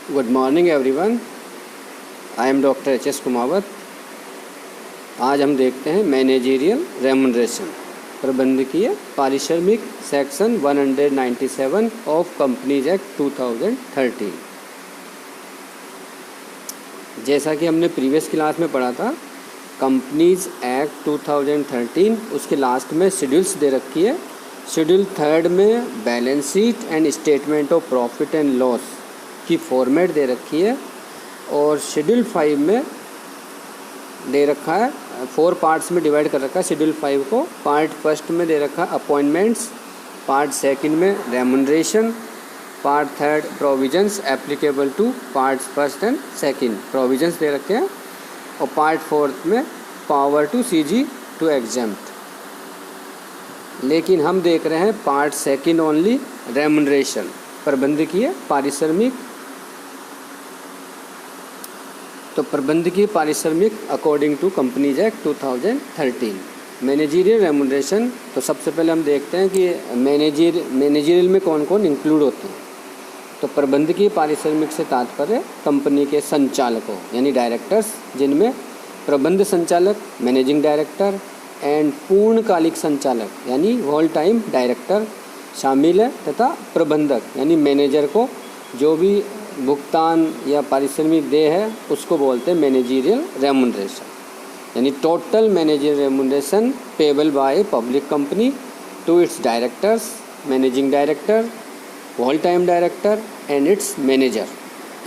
Good morning everyone, I am doctor HS. Kumawat. आज हम देखते हैं मैनेजरियल रेम्यूनरेशन, प्रबंधकीय पारिश्रमिक, सेक्शन 197 ऑफ कंपनीज एक्ट 2013। जैसा कि हमने प्रीवियस क्लास में पढ़ा था, कंपनीज एक्ट 2013 उसके लास्ट में शेड्यूल्स दे रखी है। शेड्यूल 3 में balance sheet and statement of profit and loss की फॉर्मेट दे रखी है, और शेड्यूल 5 में दे रखा है, 4 पार्ट्स में डिवाइड कर रखा है शेड्यूल 5 को। पार्ट फर्स्ट में दे रखा है अपॉइंटमेंट्स, पार्ट सेकंड में remuneration, part third provisions applicable to part first and second provisions दे रखे हैं, और पार्ट फोर्थ में power to CG to exempt. लेकिन हम देख रहे हैं पार्ट सेकंड ओनली, रेम्यूनरेशन, प्रबंधकीय पारिश्रमिक। तो प्रबंधकीय पारिश्रमिक according to companies act 2013 managerial remuneration. तो सबसे पहले हम देखते हैं कि मैनेजरियल में कौन कौन इंक्लूड होते हैं। तो प्रबंधकीय पारिश्रमिक से तात्पर्य कंपनी के संचालकों यानी डायरेक्टर्स, जिनमें प्रबंध संचालक मैनेजिंग डायरेक्टर एंड पूर्णकालिक संचालक यानी होल टाइम डायरेक्टर शामिल है, तथा प्रबंधक यानी मैनेजर को जो भी भुगतान या पारिश्रमिक दे है उसको बोलते हैं मैनेजरियल रेम्यूनरेशन। यानी total managerial remuneration payable by public company to its directors, managing director, whole time director and its manager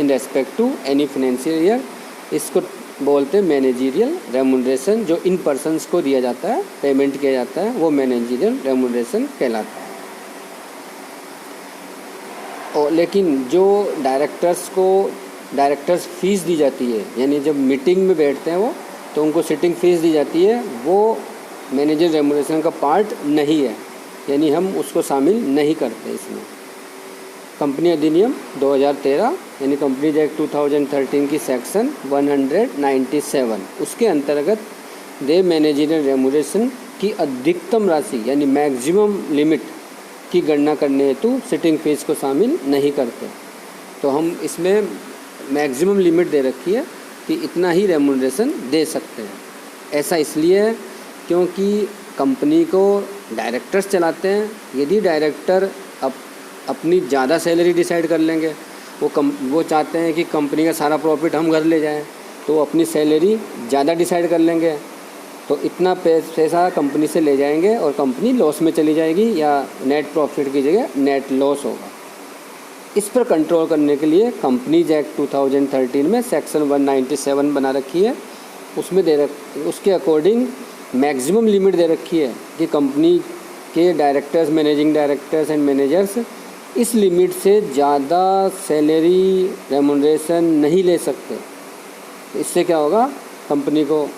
in respect to any financial year. इसको बोलते हैं मैनेजरियल रेम्यूनरेशन। जो इन पर्सनस को दिया जाता है, पेमेंट किया जाता है, वो मैनेजरियल रेम्यूनरेशन कहलाता है। और लेकिन जो डायरेक्टर्स फीस दी जाती है, यानी जब मीटिंग में बैठते हैं वो, तो उनको सिटिंग फीस दी जाती है, वो मैनेजर रेम्यूनरेशन का पार्ट नहीं है, यानी हम उसको शामिल नहीं करते इसमें। कंपनी अधिनियम 2013 यानी कंपनीज एक्ट 2013 की सेक्शन 197 उसके अंतर्गत दे मैनेजरियल रेम्यूनरेशन की अधिकतम राशि यानी मैक्सिमम लिमिट की गणना करने हेतु सिटिंग फीस को शामिल नहीं करते। तो हम इसमें मैक्सिमम लिमिट दे रखी है कि इतना ही रेम्यूनरेशन दे सकते हैं। ऐसा इसलिए है क्योंकि कंपनी को डायरेक्टर्स चलाते हैं। यदि डायरेक्टर अपनी ज़्यादा सैलरी डिसाइड कर लेंगे, वो चाहते हैं कि कंपनी का सारा प्रॉफिट हम घर ले जाएं, तो वो अपनी सैलरी ज़्यादा डिसाइड कर लेंगे, तो इतना पैसा कंपनी से ले जाएंगे और कंपनी लॉस में चली जाएगी, या नेट प्रॉफिट की जगह नेट लॉस होगा। इस पर कंट्रोल करने के लिए कंपनीज एक्ट 2013 में सेक्शन 197 बना रखी है। उसमें उसके अकॉर्डिंग मैक्सिमम लिमिट दे रखी है कि कंपनी के directors, managing directors and managers इस लिमिट से ज़्यादा सैलरी रेम्यूनरेशन नहीं ले सकते। इससे क्या होगा, कंपनी को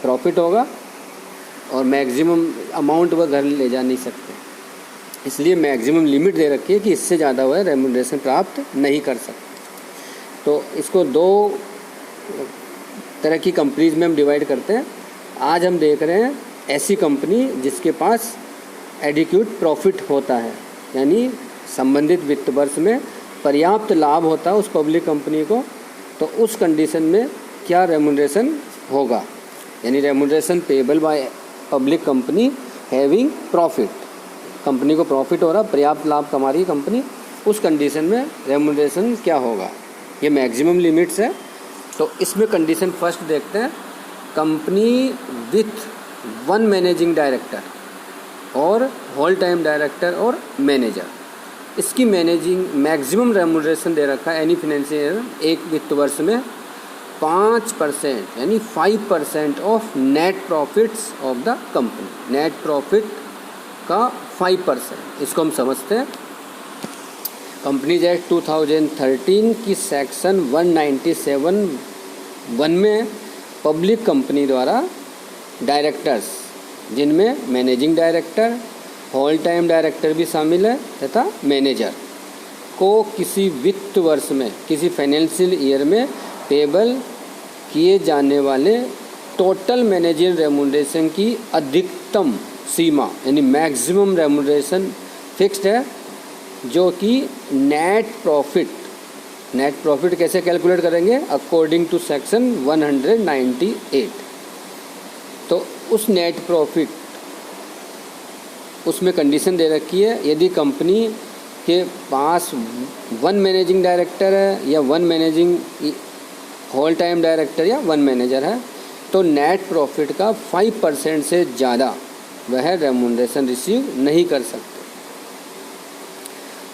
प्रॉफिट होगा और मैक्सिमम अमाउंट वह घर ले जा नहीं सकते। इसलिए मैक्सिमम लिमिट दे रखी है कि इससे ज़्यादा वह रेम्यूनरेशन प्राप्त नहीं कर सकते। तो इसको 2 तरह की कंपनीज में हम डिवाइड करते हैं। आज हम देख रहे हैं ऐसी कंपनी जिसके पास एडिक्यूट प्रॉफिट होता है, यानी संबंधित वित्त वर्ष में पर्याप्त लाभ होता है उस पब्लिक कंपनी को, तो उस कंडीशन में क्या रेम्यूनरेशन होगा, यानी remuneration payable by public company having profit. Company को प्रॉफिट हो रहा, पर्याप्त लाभ कमा रही कंपनी, उस कंडीशन में रेम्यूनरेशन क्या होगा। ये मैक्सिमम लिमिट्स है। तो इसमें कंडीशन फर्स्ट देखते हैं, कंपनी विथ 1 मैनेजिंग डायरेक्टर और होल टाइम डायरेक्टर और मैनेजर। इसकी मैक्सिमम रेम्यूनरेशन दे रखा है एनी फाइनेंशियल एक वित्त वर्ष में 5% यानी 5% of net profits of the company. Net profit का 5%, इसको हम समझते हैं। कंपनीज एक्ट 2013 की सेक्शन 197(1) में पब्लिक कंपनी द्वारा डायरेक्टर्स, जिनमें managing director, whole time director भी शामिल है, तथा मैनेजर को किसी वित्त वर्ष में, किसी फाइनेंशियल ईयर में पेबल किए जाने वाले टोटल मैनेजरियल रेम्यूनरेशन की अधिकतम सीमा यानी मैक्सिमम रेम्यूनरेशन फिक्स्ड है, जो कि नेट प्रॉफिट नेट प्रॉफिट कैसे कैलकुलेट करेंगे? According to section 198। तो उस नेट प्रॉफिट, उसमें कंडीशन दे रखी है, यदि कंपनी के पास 1 मैनेजिंग डायरेक्टर है या 1 मैनेजिंग होल टाइम डायरेक्टर या 1 मैनेजर है, तो नेट प्रॉफिट का 5% से ज़्यादा वह रेम्यूनरेशन रिसीव नहीं कर सकते।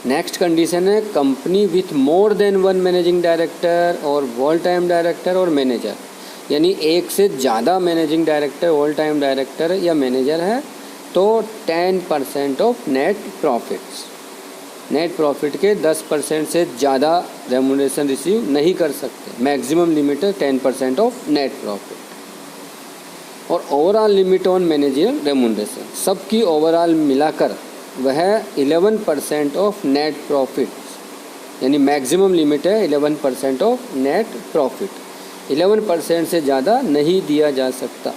नेक्स्ट कंडीशन है company with more than 1 managing director और होल टाइम डायरेक्टर और मैनेजर, यानी एक से ज़्यादा managing director, whole time director या मैनेजर है, तो 10% of net profits, net profit के 10% से ज़्यादा रेम्यूनरेशन रिसीव नहीं कर सकते। मैक्सिमम लिमिट है 10% ऑफ नेट प्रॉफिट। और overall limit on managerial remuneration, सबकी ओवरऑल मिलाकर वह 11% ऑफ नेट प्रॉफिट, यानी मैक्सिमम लिमिट है 11% ऑफ नेट प्रॉफिट। 11% से ज़्यादा नहीं दिया जा सकता।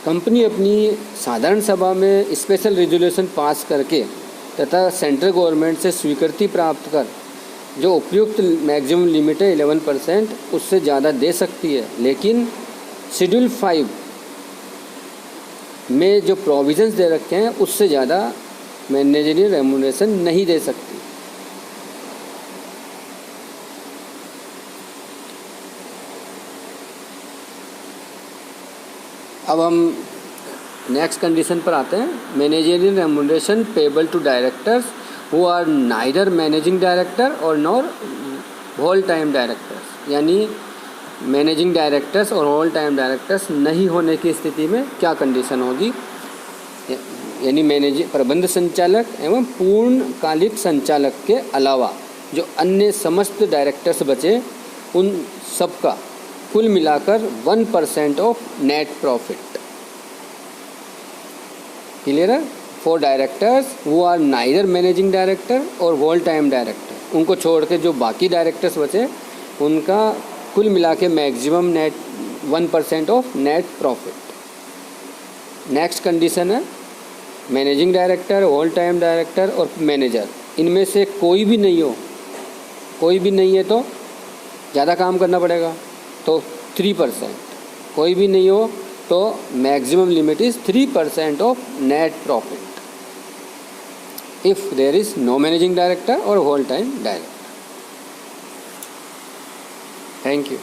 कंपनी अपनी साधारण सभा में स्पेशल रेजोल्यूशन पास करके तथा सेंट्रल गवर्नमेंट से स्वीकृति प्राप्त कर जो उपयुक्त मैक्सिमम लिमिट है 11%, उससे ज़्यादा दे सकती है, लेकिन शेड्यूल 5 में जो प्रोविज़न्स दे रखे हैं उससे ज़्यादा मैनेजरियल रेम्यूनरेशन नहीं दे सकती। अब हम नेक्स्ट कंडीशन पर आते हैं। Managerial remuneration payable to directors who are neither managing director और नॉर होल टाइम डायरेक्टर्स, यानी मैनेजिंग डायरेक्टर्स और होल टाइम डायरेक्टर्स नहीं होने की स्थिति में क्या कंडीशन होगी, यानी प्रबंध संचालक एवं पूर्णकालिक संचालक के अलावा जो अन्य समस्त डायरेक्टर्स बचे, उन सब का कुल मिलाकर 1% ऑफ नेट प्रॉफिट। क्लियर है? For directors who are neither managing director और होल टाइम डायरेक्टर, उनको छोड़ के जो बाकी डायरेक्टर्स बचे उनका कुल मिला के maximum net 1% of net profit. Next condition है managing director, whole time director और मैनेजर, इनमें से कोई भी नहीं हो, कोई भी नहीं है तो ज़्यादा काम करना पड़ेगा, तो 3%। कोई भी नहीं हो तो maximum limit is 3% of net profit if there is no managing director और whole time director. Thank you.